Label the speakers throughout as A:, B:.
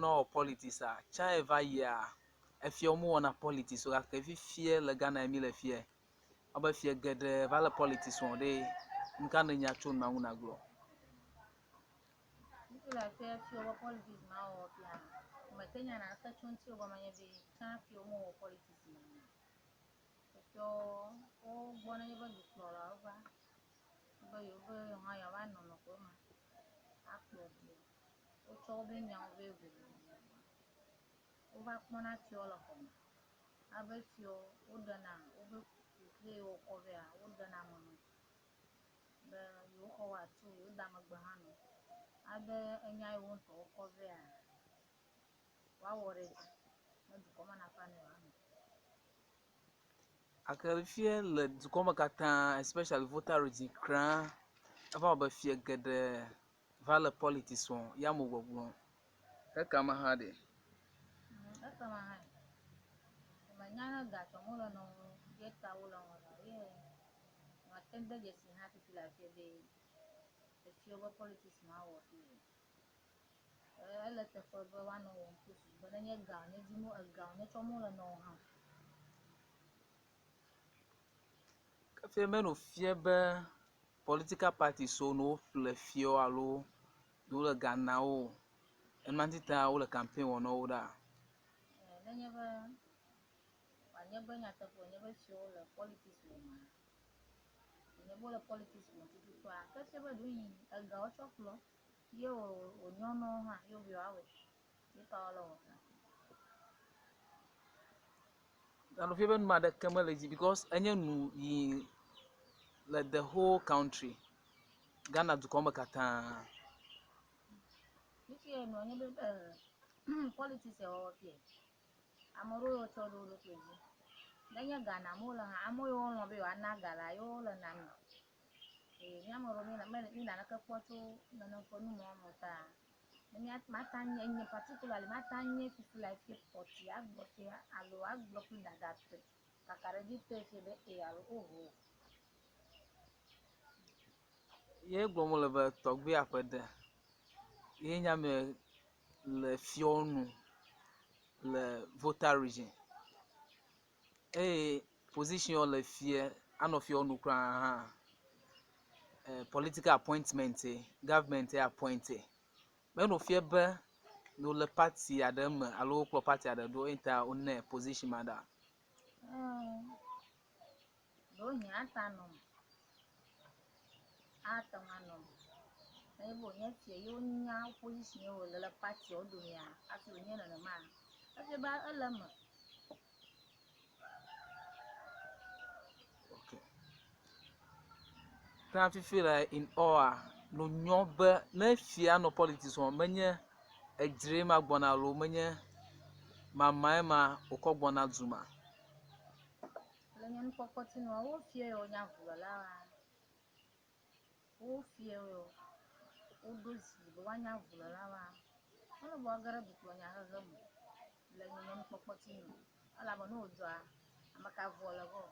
A: no politics a cha eva ya efie omo na politics so ka fie le Ghana mi le fie aba fie gede va le politics on de nka na nya chu na una glo
B: la fie over politics ma o pia ma Kenya na ka chunti over ma yebe cha fie omo politics ma fio o bona yeba diplola over ba yo be ha ya ba no ko ma akpo bi o cho be nya o be go over kpona fio la ko abe fio o dana o be play o ko be a o dana mo no be yo ko wa tu yo da ma gba ha no abe enya iwo to ko be a wa wore na du ko ma na pa ne wa no
A: akal fie le du ko kata especially voter registration kran ava ba fie gede va le politics on ya mo gbogbo ka kama ha de
B: aka ma ha ma nya na ga to mo no get ta wo lo ye ma tende je si ha ti la fie be the fie over politics ma wo fie ele te fo be wa no wo ku be na nye ga ne di mo ga ne to mo no ha
A: ka fie me no fie be political party so no le fie alo do le Ghana o en mantita o le campaign wo no da
B: na nye be wa nye be nya te fo nye be fie le politics wo ma nye be le politics wo ti tu a ka fie be do yi ga o cho flo ye o nyo no ha yo bi wa we ni pa lo
A: and fie be no ma de kemeleji because enye nu yi le the whole country Ghana du ko kata
B: fie no nye be politics e o fie amoro yo cho do lo peji na nye Ghana mo la ha amo yo no be wa na gala yo le na mi nya amoro mi na ka kwoto na no ko nu mo ta nya mata nye particularly mata nye fifi la fie poti agbo fie alo agbo ku dada pe kakare di pe fie be e alo oho
A: ye gbo mo le be togbe apede ye nya me le fionu le voter region position le fie ano fionu kra ha political appointment government appointed me no fie be no le party adam alo pro party adam do enter on position mada
B: do nya ata no ata no na ibo nye fie yo nya position yo le party o do ya afi onye na ma afi ba elema
A: okay kan fi feel in all no nyobe na fie no politics on menye ejire ma gbona lo menye mama ma okogbona zuma
B: le nyen kokoti no wo fie yo nya vula wo fie yo o dozi bo wanya vula la wa ono bo gara du ko nya ha gamu le nyen kokoti no ala bo no do amaka vola go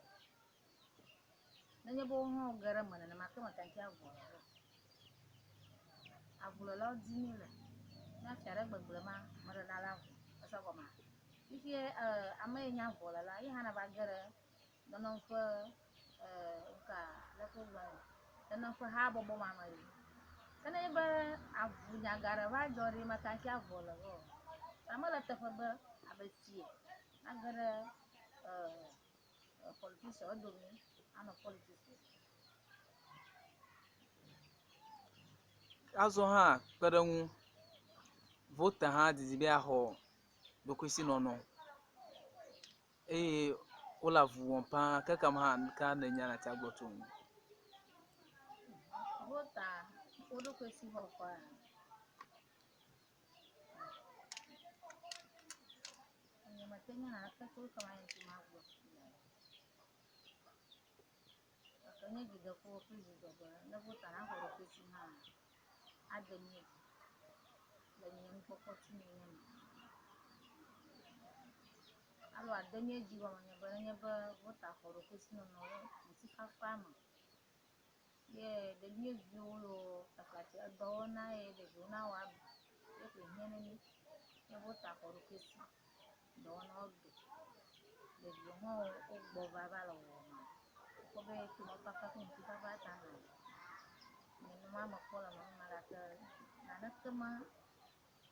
B: nenye bo ho gara mana na maka maka nti vola avula la di ni le na fiare gbegbele ma mara na la asa ko ma ifie ama nya vola la yi hana ba gara dono fo nka la ko gba dono fo ha bo bo ma mari kana ba avunya gara ba jori maka nti vola go amala ta fa ba abetie agara politics odo mi ano politics
A: azo ha perenwu voter ha dizi bia ho do kwesi no no ola vu won pa kaka ma ka na nya na ta gboto
B: voter odo kwesi ho kwa anya matenya na ka to kama yanti magbo akanya giga ko president ba na voter na ho kwesi ha adani la nyen pokoti ni nyen alo adani ji wa nya ba voter ho kwesi no no nti fa fama ye de nie julo takati adona e de juna wa e ko nyene ni ya orukesi do no do de mo o gbo baba lo no ko be ti mo papa ko ti baba ta na ni mama ko la mama la ta na na kama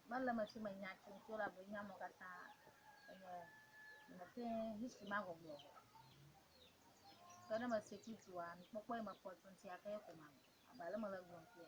B: mala ma ti ma nya ti to la bo nya mo kata na te history ma go gbo kana ma security wa mo ko ma ko tun ti aka ko ma ba la ma la gbo ti